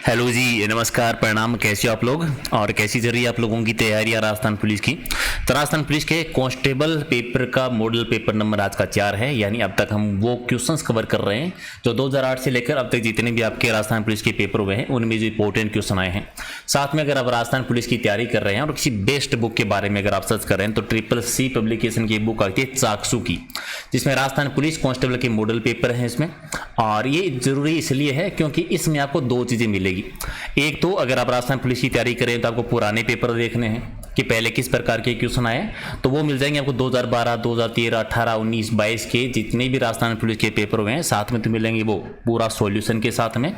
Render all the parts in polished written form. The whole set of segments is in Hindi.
हेलो जी, नमस्कार, प्रणाम। कैसे हो आप लोग और कैसी चल रही है आप लोगों की तैयारियां राजस्थान पुलिस की। तो राजस्थान पुलिस के कांस्टेबल पेपर का मॉडल पेपर नंबर आज का 4 है, यानी अब तक हम वो क्वेश्चंस कवर कर रहे हैं जो 2008 से लेकर अब तक जितने भी आपके राजस्थान पुलिस के पेपर हुए हैं उनमें जो इंपॉर्टेंट क्वेश्चन आए हैं। साथ में अगर आप राजस्थान पुलिस की तैयारी कर रहे हैं और किसी बेस्ट बुक के बारे में अगर आप सर्च कर रहे हैं तो CCC पब्लिकेशन की बुक आती है चाकसू की, जिसमें राजस्थान पुलिस कांस्टेबल के मॉडल पेपर हैं इसमें। और ये जरूरी इसलिए है क्योंकि इसमें आपको दो चीज़ें मिलेगी। एक तो अगर आप राजस्थान पुलिस की तैयारी करें तो आपको पुराने पेपर देखने हैं कि पहले किस प्रकार के क्वेश्चन आए, तो वो मिल जाएंगे आपको 2012, 2013, 18, 19, 22 के जितने भी राजस्थान पुलिस के पेपर हुए हैं साथ में तो मिलेंगे वो पूरा सॉल्यूशन के साथ में।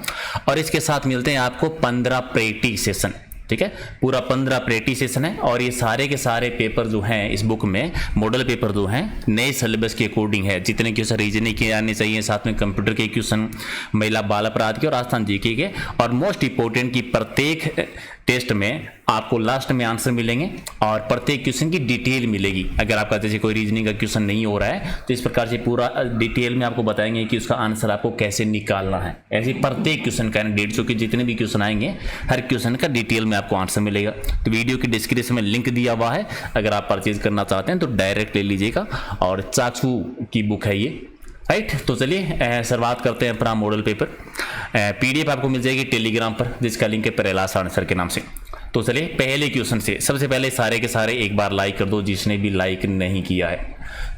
और इसके साथ मिलते हैं आपको 15 प्रैक्टिस सेशन। ठीक है, पूरा 15 प्रैक्टिस सेशन है। और ये सारे के सारे पेपर जो हैं इस बुक में, मॉडल पेपर जो हैं नए सिलेबस के अकॉर्डिंग है। जितने क्वेश्चन रीजनिंग के आने चाहिए, साथ में कंप्यूटर के क्वेश्चन, महिला बाल अपराध के और राजस्थान जीके के, और मोस्ट इंपोर्टेंट की प्रत्येक टेस्ट में आपको लास्ट में आंसर मिलेंगे और प्रत्येक क्वेश्चन की डिटेल मिलेगी। अगर आपका जैसे कोई रीजनिंग का क्वेश्चन नहीं हो रहा है तो इस प्रकार से पूरा डिटेल में आपको बताएंगे कि उसका आंसर आपको कैसे निकालना है। ऐसे प्रत्येक क्वेश्चन का 150 के जितने भी क्वेश्चन आएंगे हर क्वेश्चन का डिटेल में आपको आंसर मिलेगा। तो वीडियो की डिस्क्रिप्शन में लिंक दिया हुआ है, अगर आप परचेज करना चाहते हैं तो डायरेक्ट ले लीजिएगा। और चाकसू की बुक है ये, राइट। तो चलिए शुरुआत करते हैं अपना मॉडल पेपर। PDF आपको मिल जाएगी टेलीग्राम पर, जिसका लिंक है प्रहलाद सर के नाम से। तो चलिए पहले क्वेश्चन से। सबसे पहले सारे के सारे एक बार लाइक कर दो जिसने भी लाइक नहीं किया है।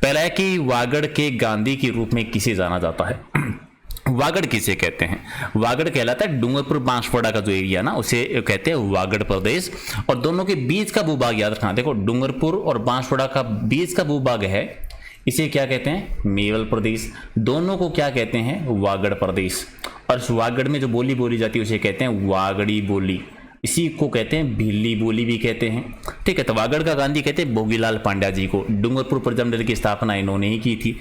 पहला है कि वागड़ के गांधी के रूप में किसे जाना जाता है। वागड़ किसे कहते हैं? वागड़ कहलाता है डूंगरपुर बांसवाड़ा का जो एरिया ना, उसे कहते हैं वागड़ प्रदेश। और दोनों के बीच का भूभाग याद रखना। देखो, डूंगरपुर और बांसवाड़ा का बीच का भूभाग है, इसे क्या कहते हैं? मेवल प्रदेश। दोनों को क्या कहते हैं? वागड़ प्रदेश। और इस वागड़ में जो बोली बोली जाती है उसे कहते हैं वागड़ी बोली। इसी को कहते हैं भीली बोली भी कहते हैं। ठीक है, तो वागड़ का गांधी कहते हैं भोगीलाल पांड्या जी को। डूंगरपुर प्रजमंडल की स्थापना इन्होंने ही की थी।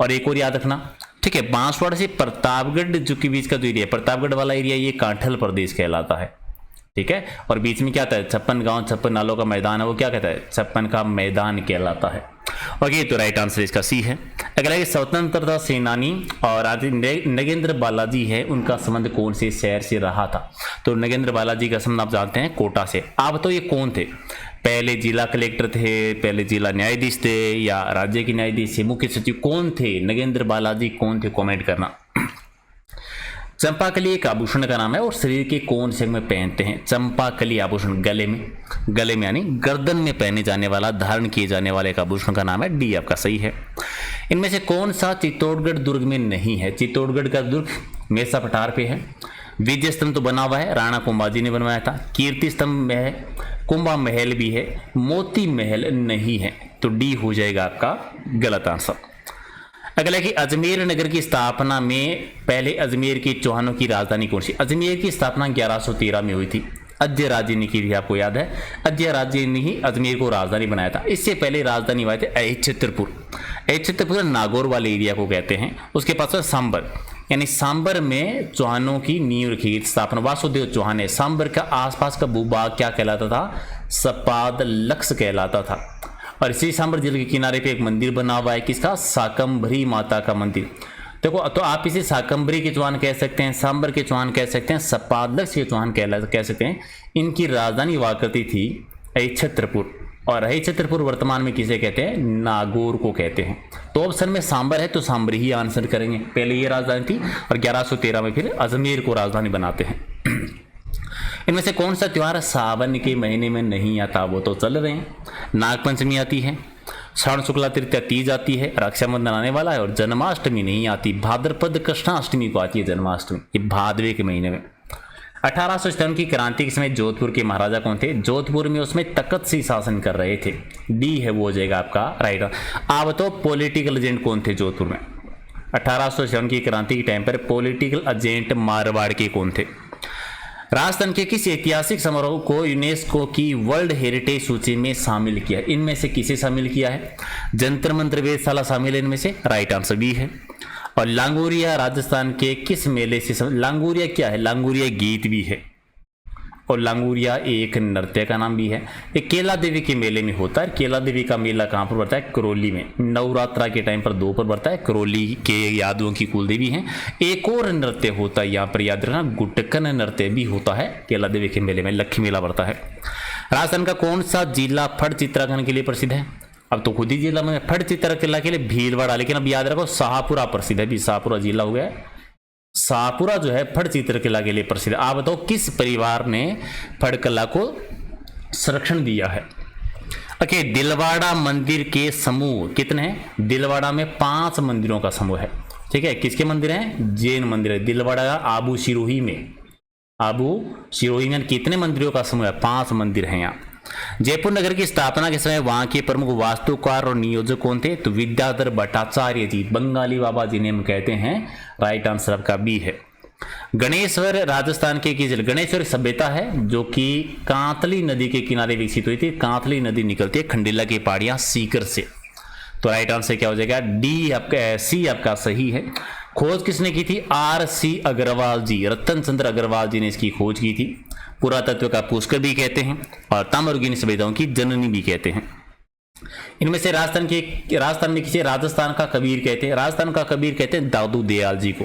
और एक और याद रखना, ठीक है, बांसवाड़ा से प्रतापगढ़ जो के बीच का जो एरिया है, प्रतापगढ़ वाला एरिया, ये कांठल प्रदेश कहलाता है। ठीक है, और बीच में क्या आता है? 56 गांव 56 नालों का मैदान है, वो क्या कहता है? 56 का मैदान कहलाता है। ओके, तो राइट आंसर इसका सी है। अगला है स्वतंत्रता सेनानी और आज नगेंद्र बालाजी है, उनका संबंध कौन से शहर से रहा था? तो नगेंद्र बालाजी का संबंध आप जानते हैं कोटा से। आप तो ये कौन थे? पहले जिला कलेक्टर थे, पहले जिला न्यायाधीश थे, या राज्य के न्यायाधीश थे, मुख्य सचिव, कौन थे? नगेंद्र बालाजी कौन थे? कमेंट करना। चंपाकली एक आभूषण का नाम है और शरीर के कौन से में पहनते हैं? चंपाकली आभूषण गले में यानी गर्दन में पहने जाने वाला, धारण किए जाने वाले एक आभूषण का नाम है। डी आपका सही है। इनमें से कौन सा चित्तौड़गढ़ दुर्ग में नहीं है? चित्तौड़गढ़ का दुर्ग मेसा पठार पे है। विजय स्तंभ तो बना हुआ है, राणा कुंभाजी ने बनवाया था। कीर्ति स्तंभ में है, कुंभा महल भी है, मोती महल नहीं है। तो डी हो जाएगा आपका गलत आंसर। अगला कि अजमेर नगर की स्थापना में पहले अजमेर के चौहानों की राजधानी कौन सी? अजमेर की स्थापना 1113 में हुई थी। अजय राज्य ने की थी, आपको याद है? अजय राज्य ने ही अजमेर को राजधानी बनाया था। इससे पहले राजधानी हुआ थे अहिच्छत्रपुर नागौर वाले एरिया को कहते हैं। उसके पास है सांबर, यानी सांबर में चौहानों की नींव रखी गई, स्थापना वासुदेव चौहान है। सांबर का आसपास का भूभाग क्या कहलाता था? सपाद लक्ष्य कहलाता था। और इसी सांबर झील के किनारे पे एक मंदिर बना हुआ है, किसका? शाकंभरी माता का मंदिर। देखो, तो आप इसे शाकंभरी के चौहान कह सकते हैं, सांबर के चौहान कह सकते हैं, सपादलक्ष के चौहान कह सकते हैं। इनकी राजधानी हुआ करती थी अहिच्छत्रपुर। और अहिच्छत्रपुर वर्तमान में किसे कहते हैं? नागौर को कहते हैं। तो ऑप्शन में सांबर है तो सांबर ही आंसर करेंगे। पहले ये राजधानी थी और 1113 में फिर अजमेर को राजधानी बनाते हैं। इनमें से कौन सा त्योहार सावन के महीने में नहीं आता? वो तो चल रहे हैं। नागपंचमी आती है, श्रावण शुक्ला तृतीया तीज आती है, रक्षाबंधन आने वाला है, और जन्माष्टमी नहीं आती। भाद्रपद कृष्णाष्टमी को आती है जन्माष्टमी, ये भादवे के महीने में। 1857 की क्रांति के समय जोधपुर के महाराजा कौन थे? जोधपुर में उसमें तख्त सिंह शासन कर रहे थे। डी है, वो हो जाएगा आपका राइट। आप तो पॉलिटिकल एजेंट कौन थे जोधपुर में? 1857 की क्रांति के टाइम पर पॉलिटिकल एजेंट मारवाड़ के कौन थे? राजस्थान के किस ऐतिहासिक समारोह को यूनेस्को की वर्ल्ड हेरिटेज सूची में शामिल किया? इनमें से किसे शामिल किया है? जंतर मंतर वेधशाला शामिल है इनमें से, राइट आंसर बी है। और लांगोरिया राजस्थान के किस मेले से लांगोरिया क्या है? लांगोरिया गीत भी है। और लांगुरिया एक नृत्य का नाम भी है। ये केला देवी के मेले में होता है। केला देवी का मेला कहाँ पर पड़ता है? करौली में। नवरात्रा के टाइम पर 2 पर पड़ता है। करौली के यादवों की कुल देवी हैं। एक और नृत्य होता है यहाँ पर, याद रखना, गुटकन नृत्य भी होता है केला देवी के मेले में। लक्ष्मी मेला पड़ता है। राजस्थान का कौन सा जिला फट चित्रांकन के लिए प्रसिद्ध है? अब तो खुद ही जिला में फट चित्रकला के लिए भीलवाड़ा, लेकिन अब याद रखो शाहपुरा प्रसिद्ध है भी। शाहपुरा जिला हो गया। शाहपुरा जो है फट चित्रकला के लिए प्रसिद्ध है। आप बताओ किस परिवार ने फट कला को संरक्षण दिया है? ओके, दिलवाड़ा मंदिर के समूह कितने हैं? दिलवाड़ा में 5 मंदिरों का समूह है। ठीक है, किसके मंदिर हैं? जैन मंदिर है। दिलवाड़ा आबू सिरोही में, आबू सिरोही में कितने मंदिरों का समूह है? 5 मंदिर हैं यहाँ। जयपुर नगर की स्थापना के समय वहां के प्रमुख वास्तुकार और नियोजक कौन थे? तो विद्याधर भट्टाचार्य जी, बंगाली बाबा जिन्हें हम कहते हैं। राइट आंसर आपका बी है। गणेश्वर राजस्थान के किस जिले? गणेश्वर सभ्यता है जो कि कांतली नदी के किनारे विकसित हुई थी। कांतली नदी निकलती है खंडेला की पहाड़ियां सीकर से। तो राइट आंसर क्या हो जाएगा? डी आपका, सी आपका सही है। खोज किसने की थी? RC अग्रवाल जी, रतन चंद्र अग्रवाल जी ने इसकी खोज की थी। पुरातत्व का पुष्कर भी कहते हैं और ताम्रगिनी सभ्यताओं की जननी भी कहते हैं। इनमें से राजस्थान में किसे राजस्थान का कबीर कहते हैं? राजस्थान का कबीर कहते हैं दादू दयाल जी को।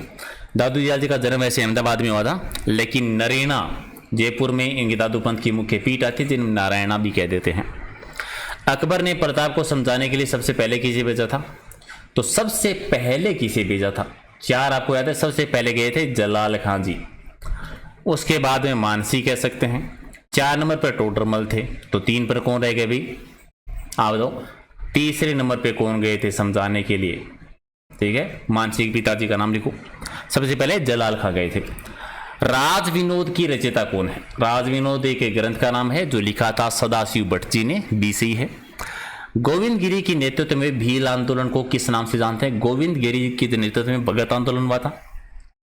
दादू दयाल जी का जन्म वैसे अहमदाबाद में हुआ था, लेकिन नरेना जयपुर में इनकी दादू पंथ की मुख्य पीठ आती है, जिन्हें नारायणा भी कह देते हैं। अकबर ने प्रताप को समझाने के लिए सबसे पहले किसे भेजा था? तो सबसे पहले किसे भेजा था? 4 आपको याद है। सबसे पहले गए थे जलाल खान जी, उसके बाद में मानसी कह सकते हैं। 4 नंबर पर टोडरमल थे। तो 3 पर कौन रह गए भाई? आप बताओ। तीसरे नंबर पे कौन गए थे समझाने के लिए? ठीक है, मानसी के पिताजी का नाम लिखो। सबसे पहले जलाल खां गए थे। राज विनोद की रचयिता कौन है? राज विनोद एक ग्रंथ का नाम है जो लिखा था सदाशिव भट्ट जी ने, BC है। गोविंद गिरी की नेतृत्व में भील आंदोलन को किस नाम से जानते हैं? गोविंद गिरी के नेतृत्व में भगत आंदोलन हुआ था।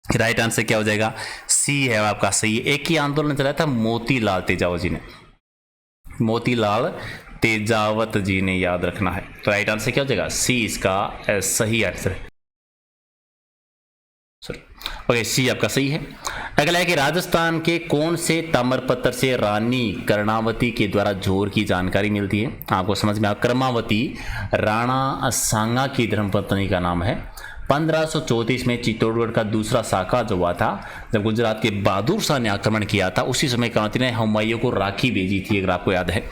राइट आंसर क्या हो जाएगा? सी है आपका सही। एक ही आंदोलन चलाया था मोतीलाल तेजावत जी ने, मोतीलाल तेजावत जी ने, याद रखना है। तो राइट आंसर क्या हो जाएगा? सी इसका सही आंसर है। ओके, सी आपका सही है। अगला है कि राजस्थान के कौन से ताम्रपत्र से रानी कर्णावती के द्वारा जोर की जानकारी मिलती है? आपको समझ में आ, कर्मावती राणा सांगा की धर्मपत्नी का नाम है। 1534 में चित्तौड़गढ़ का दूसरा शाखा जो हुआ था, जब गुजरात के बहादुर शाह ने आक्रमण किया था, उसी समय क्रांति ने हुमायूं को राखी भेजी थी, अगर आपको याद है।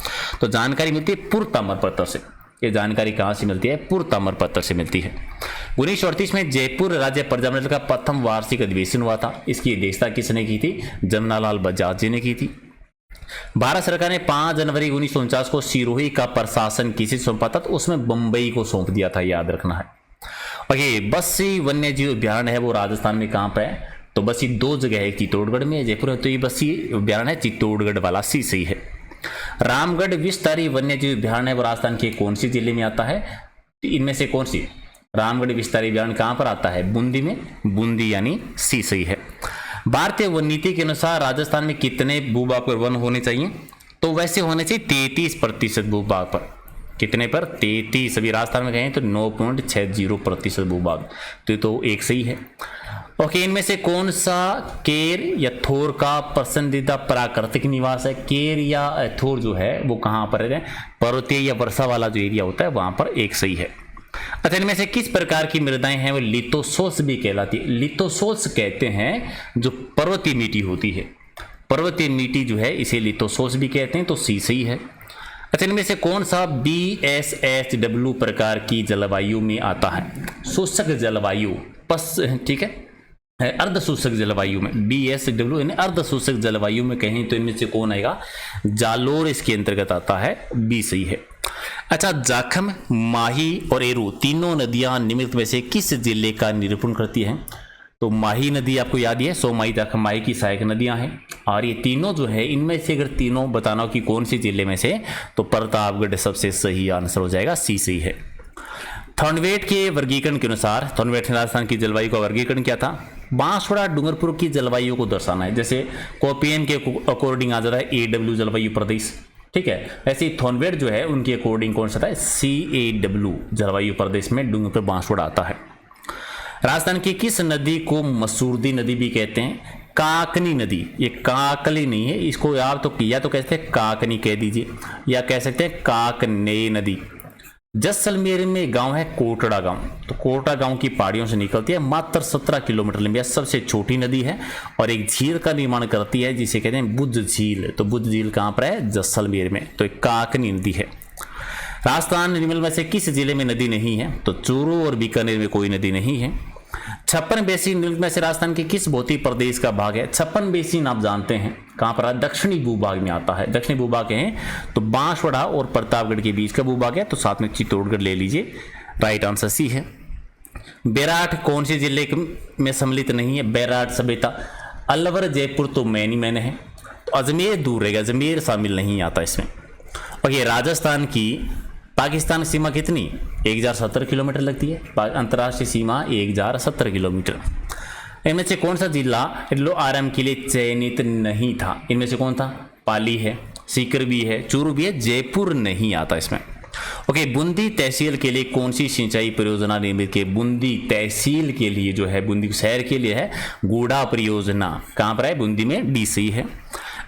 तो जानकारी मिलती है पूर्व ताम्रपत्र से। ये जानकारी कहाँ से मिलती है? पूर्व ताम्रपत्र से मिलती है। 1938 में जयपुर राज्य प्रजामंडल का प्रथम वार्षिक अधिवेशन हुआ था। इसकी अध्यक्षता किसने की थी? जमनालाल बजाज जी ने की थी। भारत सरकार ने 5 जनवरी 1949 को सिरोही का प्रशासन किसे सौंपा था? तो उसमें बंबई को सौंप दिया था, याद रखना है। ओके, बस्सी वन्यजीव अभ्यारण्य है वो राजस्थान में कहाँ पर है? तो बस्सी 2 जगह है, चित्तौड़गढ़ में, जयपुर में। तो ये बस्सी अभ्यारण्य है चित्तौड़गढ़ वाला, सी सही है। रामगढ़ विस्तारी वन्यजीव अभ्यारण्य वो राजस्थान के कौन सी जिले में आता है? इनमें से कौन सी? रामगढ़ विस्तारी अभ्यारण्य कहाँ पर आता है? बूंदी में, बूंदी यानी सी सही है। भारतीय वन नीति के अनुसार राजस्थान में कितने भूभाग पर वन होने चाहिए? तो वैसे होने चाहिए 33% भूभाग पर। कितने पर? 33। अभी राजस्थान में कहें तो 9.60% भूभाग। तो ये तो एक सही है। ओके, इनमें से कौन सा केर या थोर का पसंदीदा प्राकृतिक निवास है? केर या थोर जो है वो कहाँ पर है? पर्वतीय या वर्षा वाला जो एरिया होता है वहां पर, एक सही है। अच्छा, इनमें से किस प्रकार की मृदाएं हैं वो लिथोसोल्स भी कहलाती है? लिथोसोल्स कहते हैं जो पर्वतीय मिट्टी होती है। पर्वतीय मिट्टी जो है इसे लिथोसोल्स भी कहते हैं, तो सी सही है। अच्छा, इनमें से कौन सा BSHW प्रकार की जलवायु में आता है? शुष्क जलवायु, ठीक है, अर्ध शुष्क जलवायु में। BSW यानी अर्ध शुष्क जलवायु में कहें तो इनमें से कौन आएगा? जालोर इसके अंतर्गत आता है, बी सही है। अच्छा, जाखम, माही और एरू तीनों नदियां निम्नलिखित में से किस जिले का निरूपण करती हैं? तो माही नदी आपको याद है, सोमाही, जाखम, माही की सहायक नदियां हैं। और ये तीनों जो है, इनमें से अगर तीनों बताना हो कि कौन सी जिले में से, तो प्रतापगढ़ सबसे सही आंसर हो जाएगा, सी सही है। थॉर्नवेट के वर्गीकरण के अनुसार, थॉर्नवेट ने राजस्थान की जलवायु का वर्गीकरण किया था। बांसवाड़ा डूंगरपुर की जलवायु को दर्शाना है। जैसे कोपियन के अकॉर्डिंग आ जाता है AW जलवायु प्रदेश, ठीक है। ऐसे ही थॉर्नवेट जो है उनके अकॉर्डिंग कौन सा था? CAW जलवायु प्रदेश में डूंगरपुर बांसवाड़ा आता है। राजस्थान की किस नदी को मसूरदी नदी भी कहते हैं? काकनी नदी, ये काकली नहीं है, इसको आप तो या तो कहते हैं काकनी कह दीजिए या कह सकते हैं काकने नदी। जैसलमेर में गांव है कोटड़ा गांव, तो कोटड़ा गांव की पहाड़ियों से निकलती है, मात्र 17 किलोमीटर लंबी है, सबसे छोटी नदी है और एक झील का निर्माण करती है जिसे कहते हैं बुद्ध झील। तो बुद्ध झील कहाँ पर है? जैसलमेर में। तो एक काकनी नदी है। राजस्थान निम्न में से किस जिले में नदी नहीं है? तो चूरू और बीकानेर में कोई नदी नहीं है। छप्पन बेसिन निम्न में से राजस्थान के किस भौतिक प्रदेश का भाग है? छप्पन बेसिन आप जानते हैं कहां पर? दक्षिणी भूभाग में आता है। दक्षिणी भूभाग है तो बांसवाड़ा और प्रतापगढ़ के बीच का भूभाग है, तो साथ में चित्तौड़गढ़ ले लीजिए। राइट आंसर सी है। बैराठ कौन से जिले में सम्मिलित नहीं है? बैराठ सभ्यता अलवर जयपुर तो मैंने है, तो अजमेर दूर रहेगा, अजमेर शामिल नहीं आता इसमें। और ये राजस्थान की पाकिस्तान सीमा कितनी? 1070 किलोमीटर लगती है, अंतर्राष्ट्रीय सीमा 1070 किलोमीटर। इनमें से कौन सा जिला लो आराम के लिए चयनित नहीं था? इनमें से कौन था? पाली है, सीकर भी है, चूरू भी है, जयपुर नहीं आता इसमें। ओके, बूंदी तहसील के लिए कौन सी सिंचाई परियोजना निर्मित की? बूंदी तहसील के लिए जो है, बूंदी शहर के लिए है गूढ़ा परियोजना। कहाँ पर है? बूंदी में, डी सही है।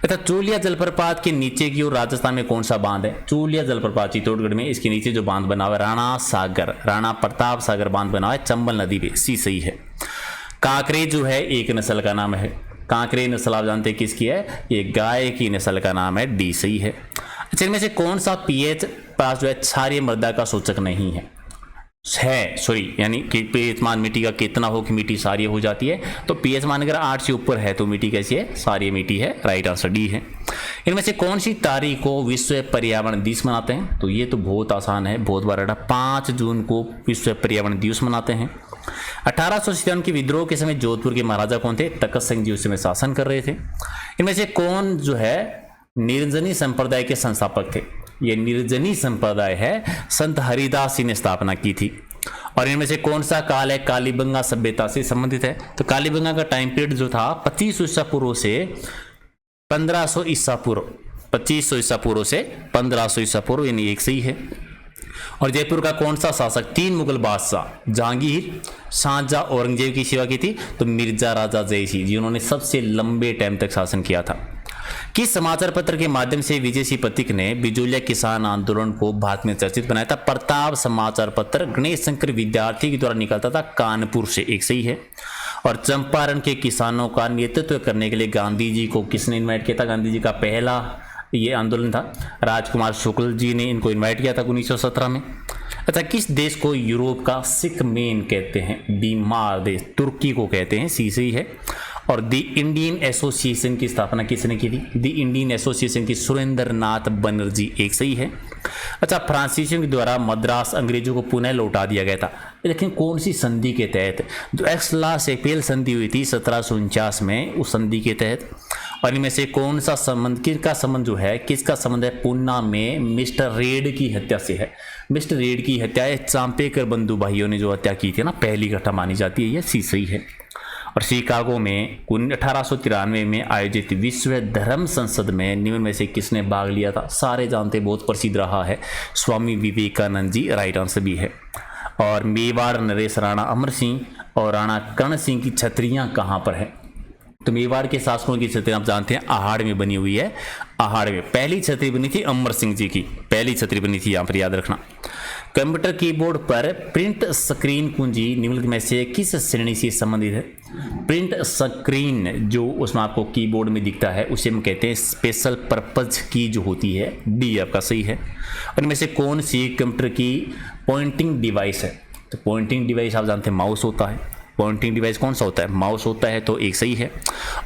तथा चूलिया जलप्रपात के नीचे की ओर राजस्थान में कौन सा बांध है? चूलिया जलप्रपात चित्तौड़गढ़ में, इसके नीचे जो बांध बना हुआ है राणा प्रताप सागर बांध बना हुआ है चंबल नदी पे, सी सही है। कांकरे जो है एक नस्ल का नाम है, कांकरे नस्ल आप जानते हैं किसकी है? ये गाय की नस्ल का नाम है, डी सही है। अच्छा, इनमें से कौन सा पीएच पास जो है क्षारीय मृदा का सूचक नहीं है? यानी कि पीएच मान मिट्टी का कितना हो कि मिट्टी क्षारीय हो जाती है, तो पीएच मान अगर 8 से ऊपर है तो मिट्टी कैसी है? क्षारीय मिट्टी है। राइट आंसर डी है। इनमें से कौन सी तारीख को विश्व पर्यावरण दिवस मनाते हैं? तो ये तो बहुत आसान है, बहुत बार 5 जून को विश्व पर्यावरण दिवस मनाते हैं। 1857 के विद्रोह के समय जोधपुर के महाराजा कौन थे? तखत सिंह जी उस समय शासन कर रहे थे। इनमें से कौन जो है निर्जनी संप्रदाय के संस्थापक थे? ये निर्जनी संप्रदाय है, संत हरिदास जी ने स्थापना की थी। और इनमें से कौन सा काल है कालीबंगा सभ्यता से संबंधित है? तो कालीबंगा का टाइम पीरियड जो था 2500 ईसा पूर्व से 1500 ईसा पूर्व, 2500 ईसा पूर्व से 1500 ईसा पूर्व, यानी एक सही है। और जयपुर का कौन सा शासक 3 मुगल बादशाह जहांगीर, शाहजहां, औरंगजेब की सेवा की थी? तो मिर्जा राजा जयसिंह, जिन्होंने सबसे लंबे टाइम तक शासन किया था। किस समाचार पत्र के माध्यम से विजय सिंह पथिक ने बिजोलिया किसान आंदोलन को भारत में चर्चित बनाया था? प्रताप समाचार पत्र गणेश शंकर विद्यार्थी के द्वारा निकलता था कानपुर से, एक सही है। और चंपारण के किसानों का नेतृत्व करने के लिए गांधी जी को किसने इन्वाइट किया था? गांधी जी का पहला ये आंदोलन था, राजकुमार शुक्ल जी ने इनको इन्वाइट किया था 1917 में। अच्छा, किस देश को यूरोप का सिख मेन कहते हैं? बीमार देश, तुर्की को कहते हैं, सी सही है। और द इंडियन एसोसिएशन की स्थापना किसने की थी? द इंडियन एसोसिएशन की सुरेंद्र नाथ बनर्जी, एक सही है। अच्छा, फ्रांसीसियों के द्वारा मद्रास अंग्रेजों को पुनः लौटा दिया गया था, लेकिन कौन सी संधि के तहत? जो एक्स-ला-चैपेल संधि हुई थी 1749 में, उस संधि के तहत। और इनमें से कौन सा संबंध, किसका संबंध जो है, किसका संबंध है पूना में मिस्टर रेड की हत्या से है? मिस्टर रेड की हत्या चांपेकर बंधु भाइयों ने जो हत्या की थी ना, पहली घटना मानी जाती है, यह सी सही है। और शिकागो में 1893 में आयोजित विश्व धर्म संसद में निम्न में से किसने भाग लिया था? सारे जानते, बहुत प्रसिद्ध रहा है, स्वामी विवेकानंद जी। राइट आंसर भी है। और मेवाड़ नरेश राणा अमर सिंह और राणा कर्ण सिंह की छतरियां कहाँ पर है? तो मेवाड़ के शासकों की छतरी आप जानते हैं आहड़ में बनी हुई है। आहड़ में पहली छतरी बनी थी अमर सिंह जी की, पहली छतरी बनी थी, यहाँ पर याद रखना। कंप्यूटर कीबोर्ड पर प्रिंट स्क्रीन कुंजी निम्नलिखित में से किस श्रेणी से संबंधित है? प्रिंट स्क्रीन जो उसमें आपको कीबोर्ड में दिखता है उसे हम कहते हैं स्पेशल पर्पज की जो होती है, डी आपका सही है। और इनमें से कौन सी कंप्यूटर की पॉइंटिंग डिवाइस है? तो पॉइंटिंग डिवाइस आप जानते हैं माउस होता है। पॉइंटिंग डिवाइस कौन सा होता है? माउस होता है, तो एक सही है।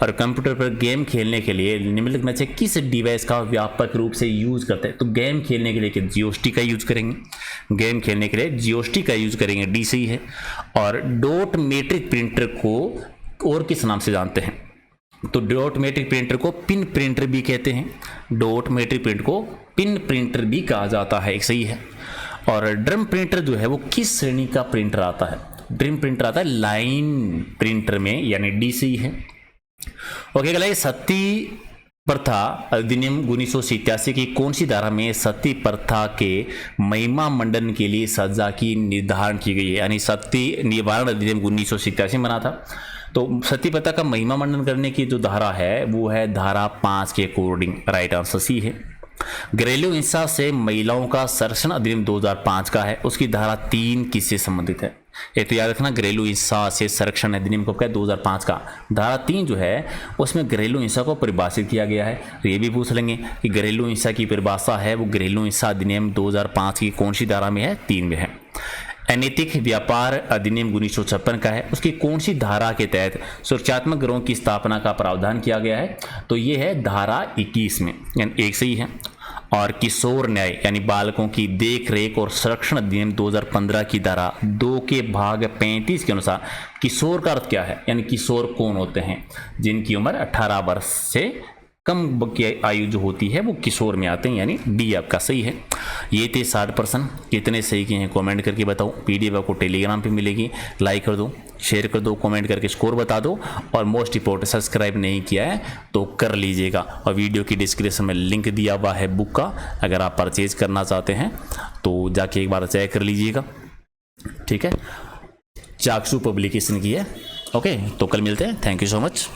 और कंप्यूटर पर गेम खेलने के लिए निम्नलिखित में से किस डिवाइस का व्यापक रूप से यूज करते हैं? तो गेम खेलने के लिए जियोस्टिक का यूज करेंगे, गेम खेलने के लिए जियोस्टिक का यूज करेंगे, डी सही है। और डॉट मैट्रिक प्रिंटर को और किस नाम से जानते हैं? तो डॉट मैट्रिक प्रिंटर को पिन प्रिंटर भी कहते हैं, डॉट मैट्रिक प्रिंटर को पिन प्रिंटर भी कहा जाता है, एक सही है। और ड्रम प्रिंटर जो है वो किस श्रेणी का प्रिंटर आता है? ड्रीम प्रिंटर आता है लाइन प्रिंटर में, यानी डी सही है। ओके गलाइए, सती प्रथा अधिनियम 1987 की कौन सी धारा में सती प्रथा के महिमा मंडन के लिए सजा की निर्धारण की गई है? यानी सती निवारण अधिनियम 1987 बना था, तो सती प्रथा का महिमा मंडन करने की जो धारा है वो है धारा 5 के अकॉर्डिंग राइट आंसर सी है। घरेलू हिंसा से महिलाओं का संरक्षण अधिनियम 2005 का है, उसकी धारा 3 किससे संबंधित है? एक तो याद रखना, घरेलू हिंसा से संरक्षण अधिनियम कब का है? 2005 का। धारा 3 जो है उसमें घरेलू हिंसा को परिभाषित किया गया है। तो ये भी पूछ लेंगे कि घरेलू हिंसा की परिभाषा है वो घरेलू हिंसा अधिनियम 2005 की कौन सी धारा में है? 3 में है। अनैतिक व्यापार अधिनियम 1956 का है, उसकी कौन सी धारा के तहत सुरक्षात्मक गिरोह की स्थापना का प्रावधान किया गया है? तो ये है धारा 21 में, यानी एक सही है। और किशोर न्याय यानी बालकों की देख रेख और संरक्षण अधिनियम 2015 की धारा 2 के भाग 35 के अनुसार किशोर का अर्थ क्या है? यानी किशोर कौन होते हैं? जिनकी उम्र 18 वर्ष से कम की आयु जो होती है वो किशोर में आते हैं, यानी डी आपका सही है। ये थे 60 प्रश्न, कितने सही किए हैं कमेंट करके बताओ। पीडीएफ आपको टेलीग्राम पे मिलेगी, लाइक कर दो, शेयर कर दो, कमेंट करके स्कोर बता दो, और मोस्ट इंपॉर्टेंट सब्सक्राइब नहीं किया है तो कर लीजिएगा। और वीडियो की डिस्क्रिप्शन में लिंक दिया हुआ है बुक का, अगर आप परचेज करना चाहते हैं तो जाके एक बार चेक कर लीजिएगा, ठीक है। चाक्षु पब्लिकेशन की है। ओके, तो कल मिलते हैं। Thank you so much.